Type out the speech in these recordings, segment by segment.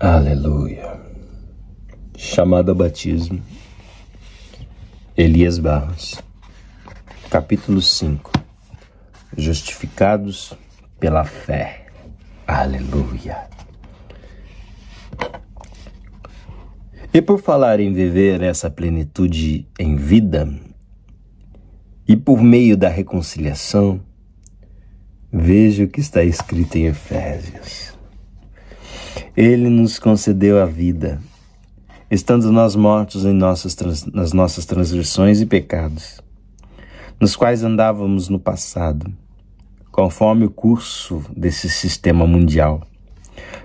Aleluia. Chamado ao batismo. Elias Barros. Capítulo 5. Justificados pela fé. Aleluia. E por falar em viver essa plenitude em vida, e por meio da reconciliação, veja o que está escrito em Efésios. Ele nos concedeu a vida, estando nós mortos nas nossas transgressões e pecados, nos quais andávamos no passado, conforme o curso desse sistema mundial,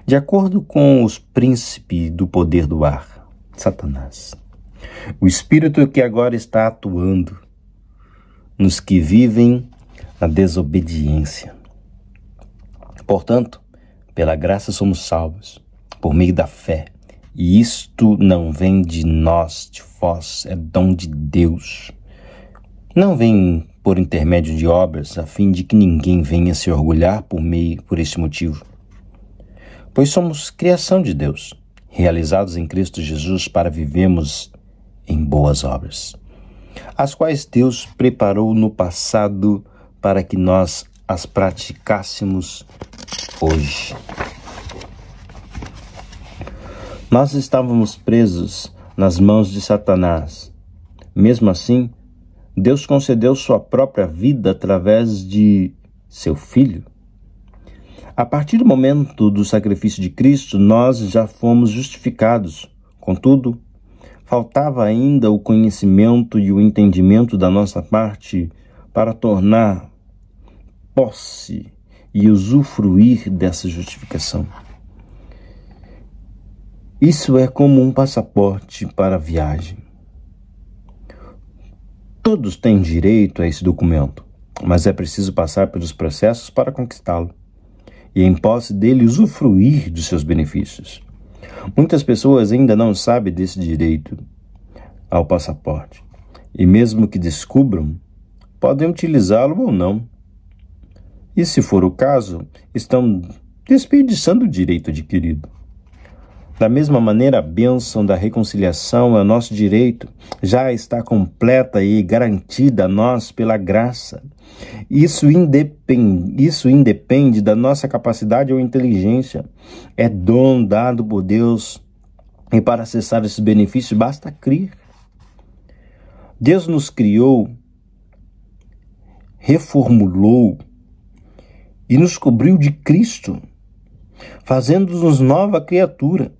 de acordo com os príncipes do poder do ar, Satanás, o espírito que agora está atuando nos que vivem na desobediência. Portanto, pela graça somos salvos, por meio da fé. E isto não vem de nós, de vós, é dom de Deus. Não vem por intermédio de obras, a fim de que ninguém venha se orgulhar por esse motivo. Pois somos criação de Deus, realizados em Cristo Jesus para vivermos em boas obras, as quais Deus preparou no passado para que nós as praticássemos hoje. Nós estávamos presos nas mãos de Satanás. Mesmo assim, Deus concedeu sua própria vida através de seu Filho. A partir do momento do sacrifício de Cristo, nós já fomos justificados. Contudo, faltava ainda o conhecimento e o entendimento da nossa parte para tornar posse e usufruir dessa justificação. Isso é como um passaporte para a viagem. Todos têm direito a esse documento, mas é preciso passar pelos processos para conquistá-lo e, em posse dele, usufruir dos seus benefícios. Muitas pessoas ainda não sabem desse direito ao passaporte e, mesmo que descubram, podem utilizá-lo ou não. E, se for o caso, estão desperdiçando o direito adquirido. Da mesma maneira, a bênção da reconciliação é o nosso direito, já está completa e garantida a nós pela graça. Isso independe da nossa capacidade ou inteligência. É dom dado por Deus e para acessar esses benefícios basta crer. Deus nos criou, reformulou e nos cobriu de Cristo, fazendo-nos nova criatura.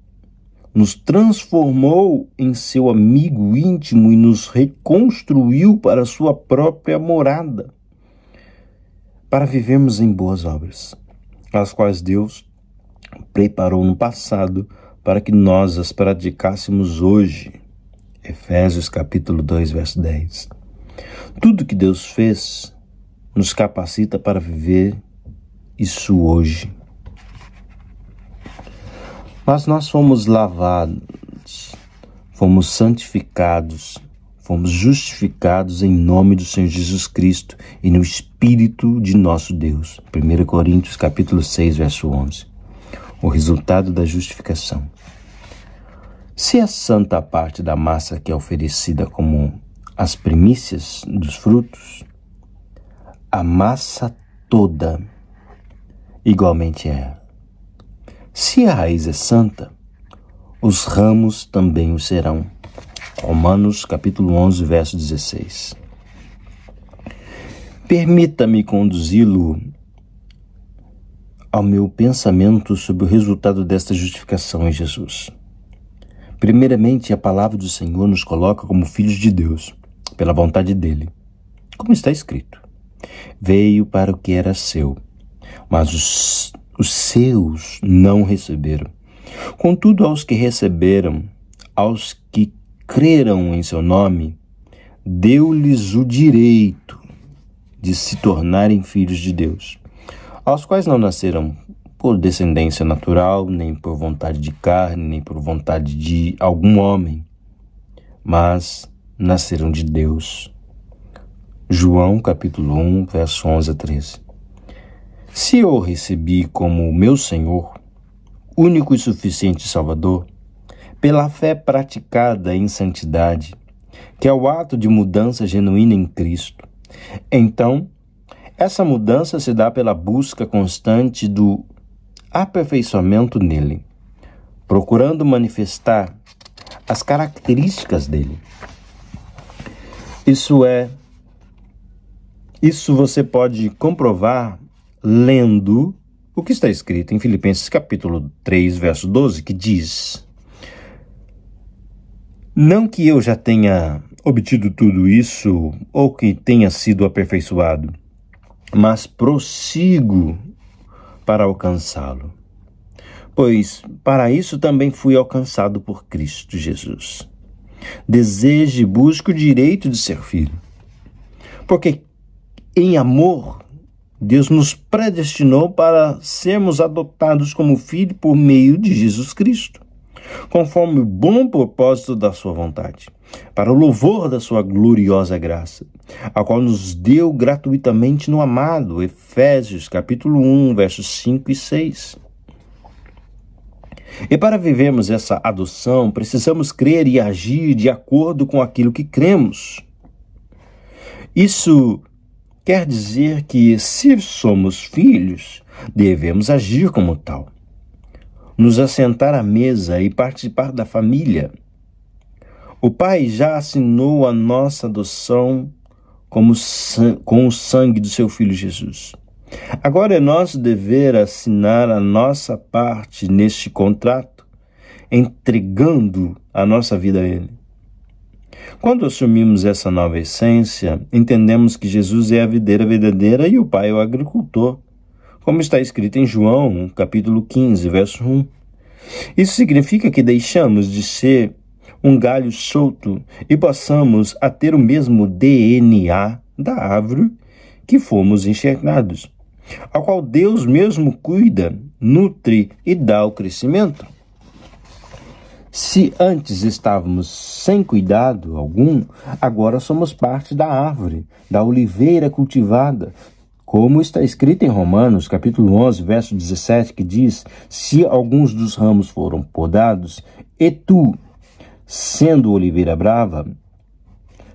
Nos transformou em seu amigo íntimo e nos reconstruiu para sua própria morada, para vivermos em boas obras, as quais Deus preparou no passado para que nós as praticássemos hoje. Efésios capítulo 2, verso 10. Tudo que Deus fez nos capacita para viver isso hoje. Mas nós fomos lavados, fomos santificados, fomos justificados em nome do Senhor Jesus Cristo e no Espírito de nosso Deus. 1 Coríntios capítulo 6, verso 11. O resultado da justificação. Se a santa parte da massa que é oferecida como as primícias dos frutos, a massa toda igualmente é. Se a raiz é santa, os ramos também o serão. Romanos capítulo 11, verso 16. Permita-me conduzi-lo ao meu pensamento sobre o resultado desta justificação em Jesus. Primeiramente, a palavra do Senhor nos coloca como filhos de Deus, pela vontade dele. Como está escrito, veio para o que era seu, mas os seus não receberam. Contudo, aos que receberam, aos que creram em seu nome, deu-lhes o direito de se tornarem filhos de Deus, aos quais não nasceram por descendência natural, nem por vontade de carne, nem por vontade de algum homem, mas nasceram de Deus. João capítulo 1, verso 11 a 13. Se eu recebi como meu Senhor, único e suficiente Salvador, pela fé praticada em santidade, que é o ato de mudança genuína em Cristo, então, essa mudança se dá pela busca constante do aperfeiçoamento nele, procurando manifestar as características dele. Isso você pode comprovar lendo o que está escrito em Filipenses capítulo 3, verso 12, que diz: não que eu já tenha obtido tudo isso ou que tenha sido aperfeiçoado, mas prossigo para alcançá-lo. Pois para isso também fui alcançado por Cristo Jesus. Desejo e busco o direito de ser filho. Porque em amor, Deus nos predestinou para sermos adotados como filho por meio de Jesus Cristo, conforme o bom propósito da sua vontade, para o louvor da sua gloriosa graça, a qual nos deu gratuitamente no amado. Efésios capítulo 1, versos 5 e 6. E para vivermos essa adoção, precisamos crer e agir de acordo com aquilo que cremos. Isso quer dizer que, se somos filhos, devemos agir como tal, nos assentar à mesa e participar da família. O Pai já assinou a nossa adoção com o sangue do seu Filho Jesus. Agora é nosso dever assinar a nossa parte neste contrato, entregando a nossa vida a Ele. Quando assumimos essa nova essência, entendemos que Jesus é a videira verdadeira e o Pai é o agricultor, como está escrito em João, capítulo 15, verso 1. Isso significa que deixamos de ser um galho solto e passamos a ter o mesmo DNA da árvore que fomos enxertados, ao qual Deus mesmo cuida, nutre e dá o crescimento. Se antes estávamos sem cuidado algum, agora somos parte da árvore, da oliveira cultivada, como está escrito em Romanos, capítulo 11, verso 17, que diz: se alguns dos ramos foram podados, e tu, sendo oliveira brava,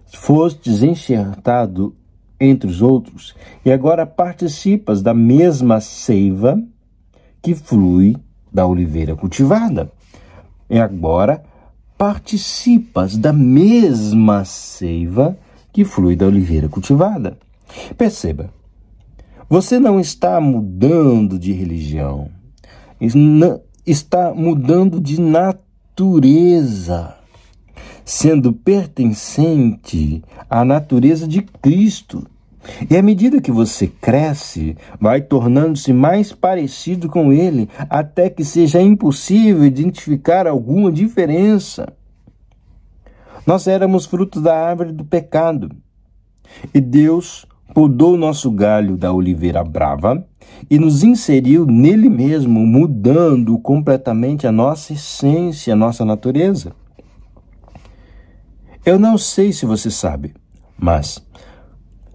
fostes enxertado entre os outros, e agora participas da mesma seiva que flui da oliveira cultivada. E agora participas da mesma seiva que flui da oliveira cultivada. Perceba, você não está mudando de religião, está mudando de natureza, sendo pertencente à natureza de Cristo. E à medida que você cresce, vai tornando-se mais parecido com Ele, até que seja impossível identificar alguma diferença. Nós éramos frutos da árvore do pecado, e Deus podou nosso galho da oliveira brava e nos inseriu nele mesmo, mudando completamente a nossa essência, a nossa natureza. Eu não sei se você sabe, mas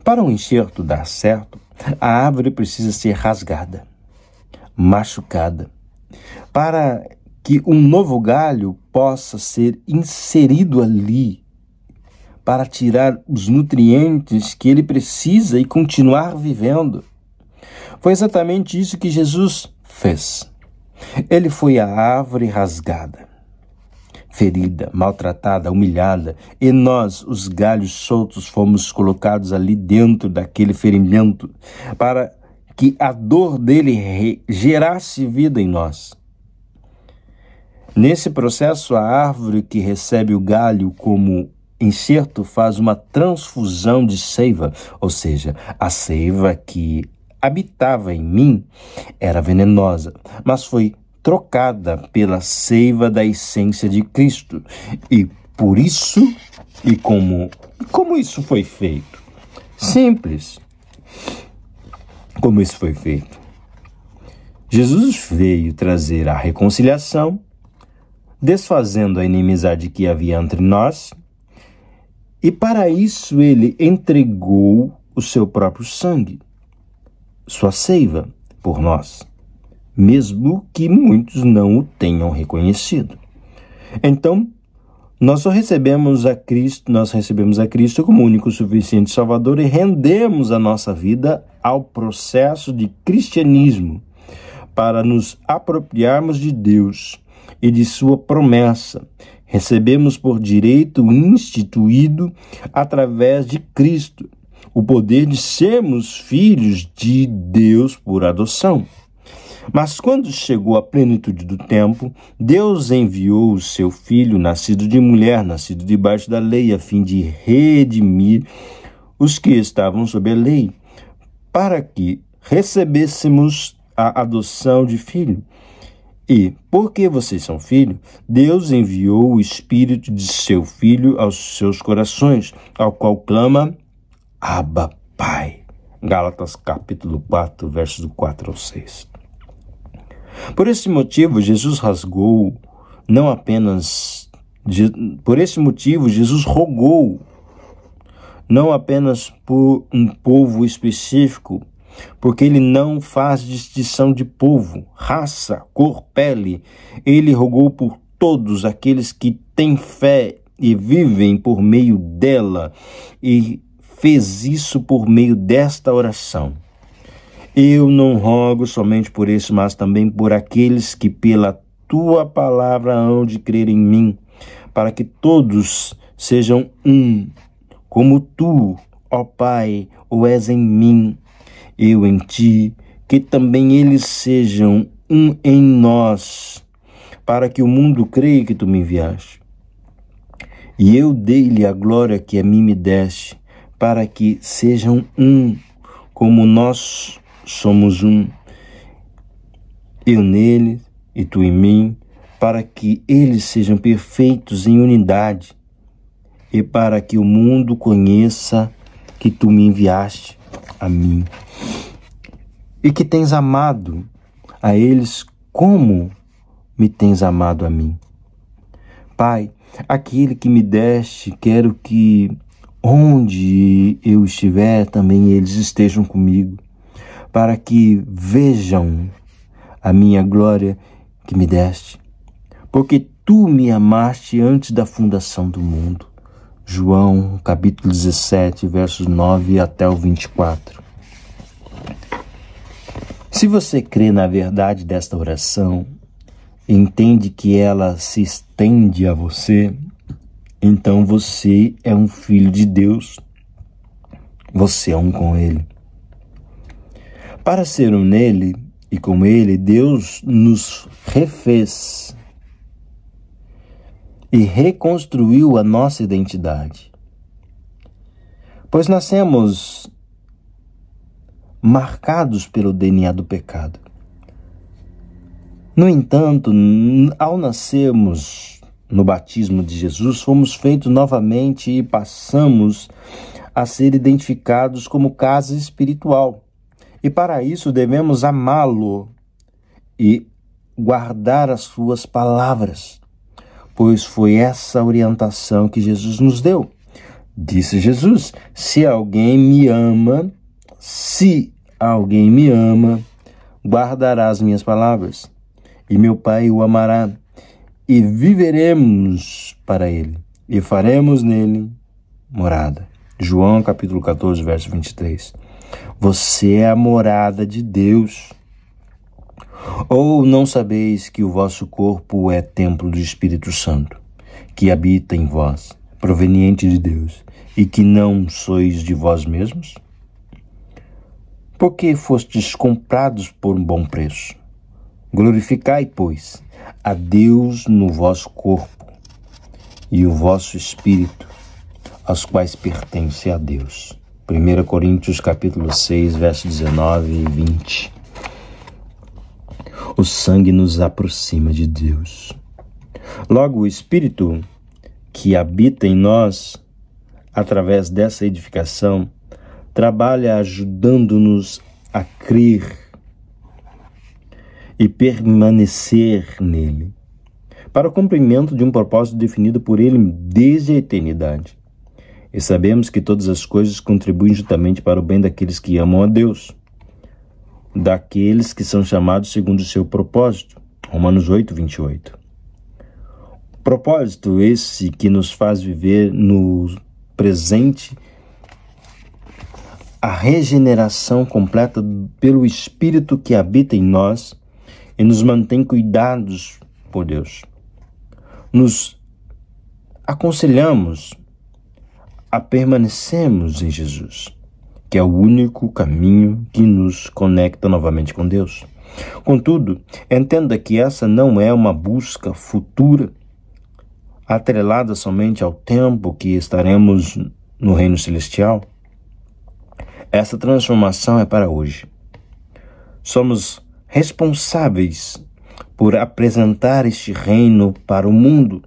para um enxerto dar certo, a árvore precisa ser rasgada, machucada, para que um novo galho possa ser inserido ali, para tirar os nutrientes que ele precisa e continuar vivendo. Foi exatamente isso que Jesus fez. Ele foi a árvore rasgada, ferida, maltratada, humilhada, e nós, os galhos soltos, fomos colocados ali dentro daquele ferimento para que a dor dele gerasse vida em nós. Nesse processo, a árvore que recebe o galho como enxerto faz uma transfusão de seiva, ou seja, a seiva que habitava em mim era venenosa, mas foi trocada pela seiva da essência de Cristo. E por isso, e como isso foi feito? Simples. Como isso foi feito? Jesus veio trazer a reconciliação, desfazendo a inimizade que havia entre nós, e para isso ele entregou o seu próprio sangue, sua seiva, por nós. mesmo que muitos não o tenham reconhecido. Então, nós recebemos a Cristo como único suficiente Salvador e rendemos a nossa vida ao processo de cristianismo para nos apropriarmos de Deus e de sua promessa. Recebemos por direito instituído através de Cristo o poder de sermos filhos de Deus por adoção. Mas quando chegou a plenitude do tempo, Deus enviou o seu Filho, nascido de mulher, nascido debaixo da lei, a fim de redimir os que estavam sob a lei, para que recebêssemos a adoção de filho. E, porque vocês são filhos, Deus enviou o Espírito de seu Filho aos seus corações, ao qual clama, Abba, Pai. Gálatas capítulo 4, versos do 4 ao 6. Por esse motivo, Jesus rogou, não apenas por um povo específico, porque ele não faz distinção de povo, raça, cor, pele. Ele rogou por todos aqueles que têm fé e vivem por meio dela, e fez isso por meio desta oração. Eu não rogo somente por isso, mas também por aqueles que pela tua palavra hão de crer em mim, para que todos sejam um, como tu, ó Pai, o és em mim, eu em ti, que também eles sejam um em nós, para que o mundo creia que tu me enviaste. E eu dei-lhe a glória que a mim me deste, para que sejam um, como nós somos um, eu nele e tu em mim, para que eles sejam perfeitos em unidade, e para que o mundo conheça que tu me enviaste a mim, e que tens amado a eles como me tens amado a mim. Pai, aquele que me deste, quero que onde eu estiver, também eles estejam comigo, para que vejam a minha glória que me deste, porque tu me amaste antes da fundação do mundo. João, capítulo 17, versos 9 até o 24. Se você crê na verdade desta oração, entende que ela se estende a você, então você é um filho de Deus, você é um com Ele. Para ser um nele e com Ele, Deus nos refez e reconstruiu a nossa identidade. Pois nascemos marcados pelo DNA do pecado. No entanto, ao nascermos no batismo de Jesus, fomos feitos novamente e passamos a ser identificados como casa espiritual. E para isso devemos amá-lo e guardar as suas palavras, pois foi essa orientação que Jesus nos deu. Disse Jesus, se alguém me ama, guardará as minhas palavras, e meu Pai o amará, e viveremos para ele, e faremos nele morada. João capítulo 14, verso 23. Você é a morada de Deus. Ou não sabeis que o vosso corpo é templo do Espírito Santo, que habita em vós, proveniente de Deus, e que não sois de vós mesmos? Porque fostes comprados por um bom preço. Glorificai, pois, a Deus no vosso corpo e o vosso espírito, aos quais pertence a Deus. 1 Coríntios capítulo 6, versos 19 e 20. O sangue nos aproxima de Deus. Logo, o Espírito que habita em nós, através dessa edificação, trabalha ajudando-nos a crer e permanecer nele, para o cumprimento de um propósito definido por ele desde a eternidade. E sabemos que todas as coisas contribuem justamente para o bem daqueles que amam a Deus, daqueles que são chamados segundo o seu propósito. Romanos 8, 28. Propósito esse que nos faz viver no presente a regeneração completa pelo Espírito que habita em nós e nos mantém cuidados por Deus. Nos aconselhamos a permanecermos em Jesus, que é o único caminho que nos conecta novamente com Deus. Contudo, entenda que essa não é uma busca futura, atrelada somente ao tempo que estaremos no reino celestial. Essa transformação é para hoje. Somos responsáveis por apresentar este reino para o mundo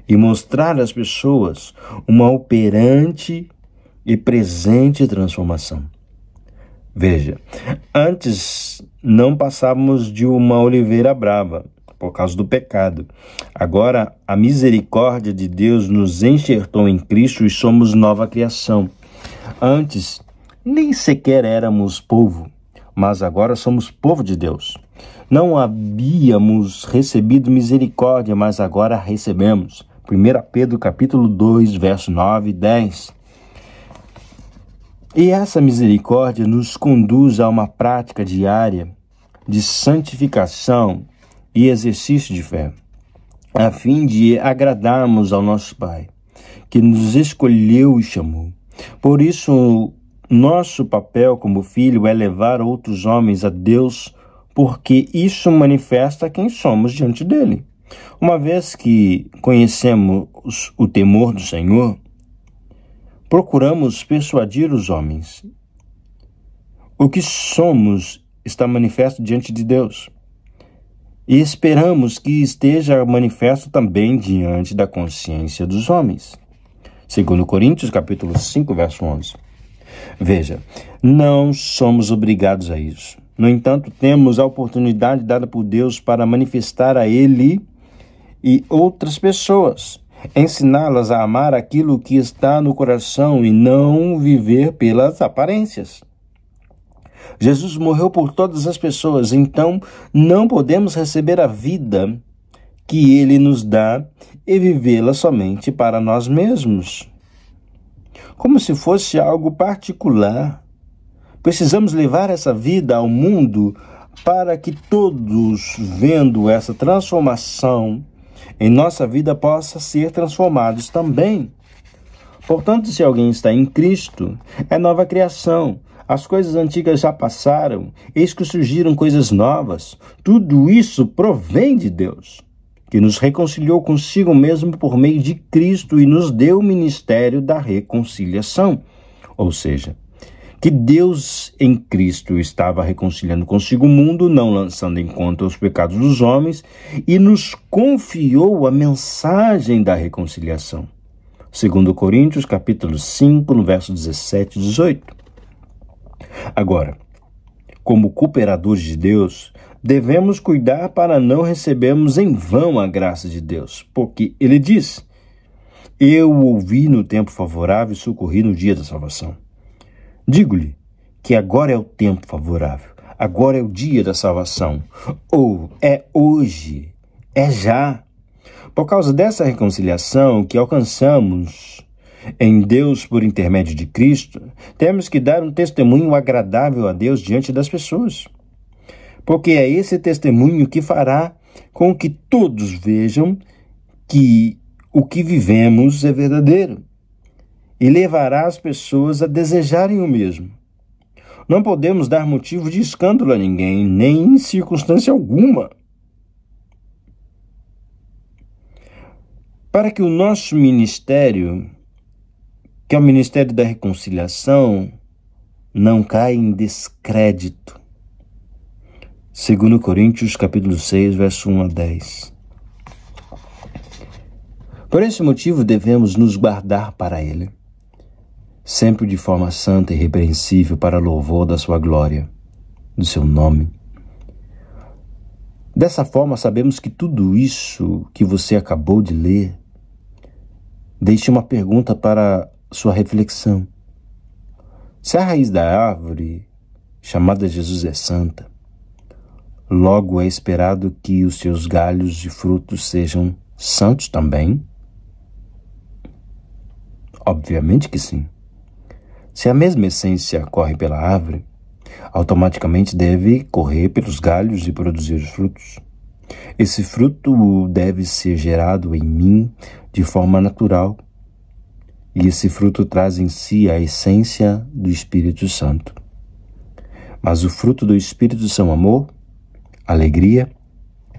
e mostrar às pessoas uma operante e presente transformação. Veja, antes não passávamos de uma oliveira brava por causa do pecado. Agora a misericórdia de Deus nos enxertou em Cristo e somos nova criação. Antes nem sequer éramos povo, mas agora somos povo de Deus. Não havíamos recebido misericórdia, mas agora a recebemos. 1 Pedro capítulo 2, verso 9 e 10. E essa misericórdia nos conduz a uma prática diária de santificação e exercício de fé, a fim de agradarmos ao nosso Pai, que nos escolheu e chamou. Por isso, nosso papel como filho é levar outros homens a Deus, porque isso manifesta quem somos diante dele. Uma vez que conhecemos o temor do Senhor, procuramos persuadir os homens. O que somos está manifesto diante de Deus. E esperamos que esteja manifesto também diante da consciência dos homens. 2 Coríntios, capítulo 5, verso 11. Veja, não somos obrigados a isso. No entanto, temos a oportunidade dada por Deus para manifestar a Ele e outras pessoas, ensiná-las a amar aquilo que está no coração e não viver pelas aparências. Jesus morreu por todas as pessoas, então não podemos receber a vida que Ele nos dá e vivê-la somente para nós mesmos, como se fosse algo particular. Precisamos levar essa vida ao mundo para que todos, vendo essa transformação em nossa vida, possam ser transformados também. Portanto, se alguém está em Cristo, é nova criação. As coisas antigas já passaram, eis que surgiram coisas novas. Tudo isso provém de Deus, que nos reconciliou consigo mesmo por meio de Cristo e nos deu o ministério da reconciliação. Ou seja, que Deus em Cristo estava reconciliando consigo o mundo, não lançando em conta os pecados dos homens, e nos confiou a mensagem da reconciliação. 2 Coríntios, capítulo 5, no verso 17 e 18. Agora, como cooperadores de Deus, devemos cuidar para não recebermos em vão a graça de Deus, porque Ele diz: eu ouvi no tempo favorável e socorri no dia da salvação. Digo-lhe que agora é o tempo favorável, agora é o dia da salvação, ou é hoje, é já. Por causa dessa reconciliação que alcançamos em Deus por intermédio de Cristo, temos que dar um testemunho agradável a Deus diante das pessoas, porque é esse testemunho que fará com que todos vejam que o que vivemos é verdadeiro e levará as pessoas a desejarem o mesmo. Não podemos dar motivo de escândalo a ninguém, nem em circunstância alguma. Para que o nosso ministério, que é o ministério da reconciliação, não caia em descrédito. 2 Coríntios, capítulo 6, verso 1 a 10. Por esse motivo, devemos nos guardar para Ele, sempre de forma santa e irrepreensível, para louvor da sua glória, do seu nome. Dessa forma, sabemos que tudo isso que você acabou de ler deixa uma pergunta para sua reflexão. Se a raiz da árvore chamada Jesus, é santa. Logo é esperado que os seus galhos e frutos sejam santos também? Obviamente que sim. Se a mesma essência corre pela árvore, automaticamente deve correr pelos galhos e produzir os frutos. Esse fruto deve ser gerado em mim de forma natural. E esse fruto traz em si a essência do Espírito Santo. Mas o fruto do Espírito são amor, alegria,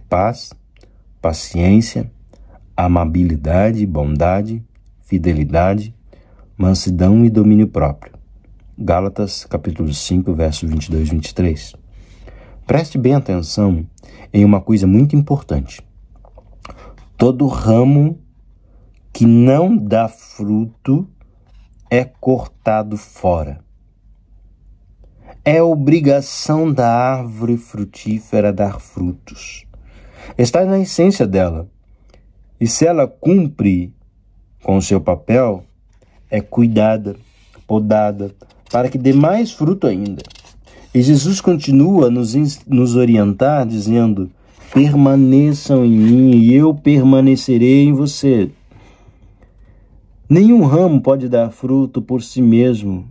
paz, paciência, amabilidade, bondade, fidelidade, mansidão e domínio próprio. Gálatas, capítulo 5, verso 22 e 23. Preste bem atenção em uma coisa muito importante. Todo ramo que não dá fruto é cortado fora. É obrigação da árvore frutífera dar frutos. Está na essência dela. E se ela cumpre com o seu papel, é cuidada, podada, para que dê mais fruto ainda. E Jesus continua a nos orientar dizendo: permaneçam em mim e eu permanecerei em você. Nenhum ramo pode dar fruto por si mesmo,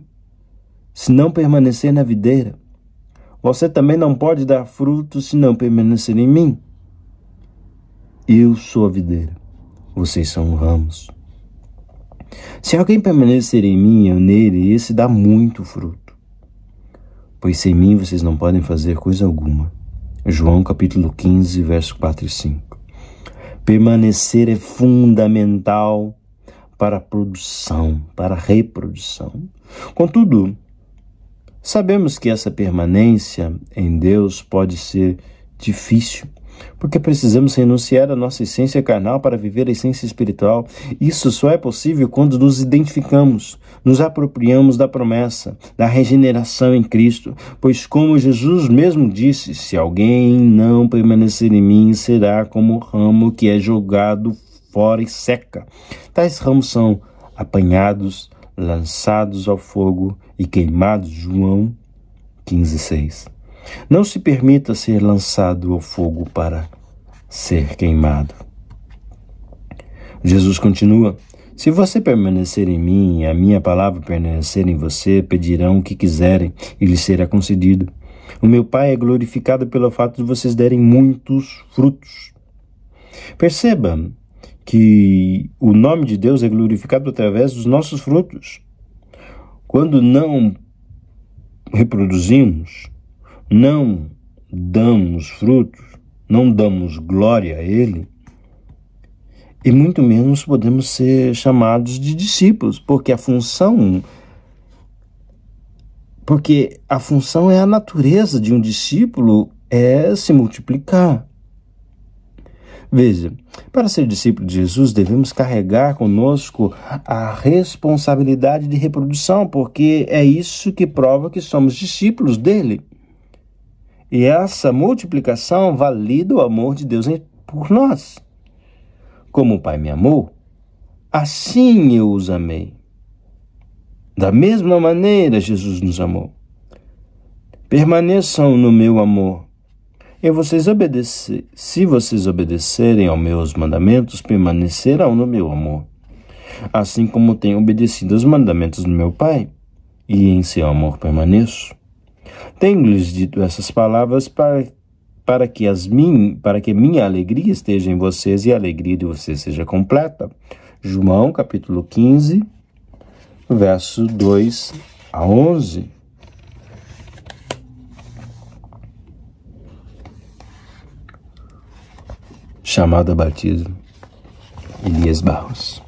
se não permanecer na videira. Você também não pode dar fruto se não permanecer em mim. Eu sou a videira, vocês são ramos. Se alguém permanecer em mim e eu nele, esse dá muito fruto. Pois sem mim vocês não podem fazer coisa alguma. João capítulo 15, verso 4 e 5. Permanecer é fundamental para a produção, para a reprodução. Contudo, sabemos que essa permanência em Deus pode ser difícil, porque precisamos renunciar à nossa essência carnal para viver a essência espiritual. Isso só é possível quando nos identificamos, nos apropriamos da promessa, da regeneração em Cristo. Pois como Jesus mesmo disse, se alguém não permanecer em mim, será como o ramo que é jogado fora e seca. Tais ramos são apanhados, lançados ao fogo e queimados. João 15:6. Não se permita ser lançado ao fogo para ser queimado. Jesus continua: se você permanecer em mim e a minha palavra permanecer em você, pedirão o que quiserem e lhes será concedido. O meu Pai é glorificado pelo fato de vocês derem muitos frutos. Perceba que o nome de Deus é glorificado através dos nossos frutos. Quando não reproduzimos, não damos frutos, não damos glória a Ele, e muito menos podemos ser chamados de discípulos, porque a função é a natureza de um discípulo, é se multiplicar. Veja, para ser discípulo de Jesus, devemos carregar conosco a responsabilidade de reprodução, porque é isso que prova que somos discípulos dele. E essa multiplicação valida o amor de Deus por nós. Como o Pai me amou, assim eu os amei. Da mesma maneira, Jesus nos amou. Permaneçam no meu amor. Se vocês obedecerem aos meus mandamentos, permanecerão no meu amor. Assim como tenho obedecido aos mandamentos do meu Pai, e em seu amor permaneço. Tenho-lhes dito essas palavras para que minha alegria esteja em vocês e a alegria de vocês seja completa. João capítulo 15, verso 2 a 11. Chamada batismo, Elias Barros.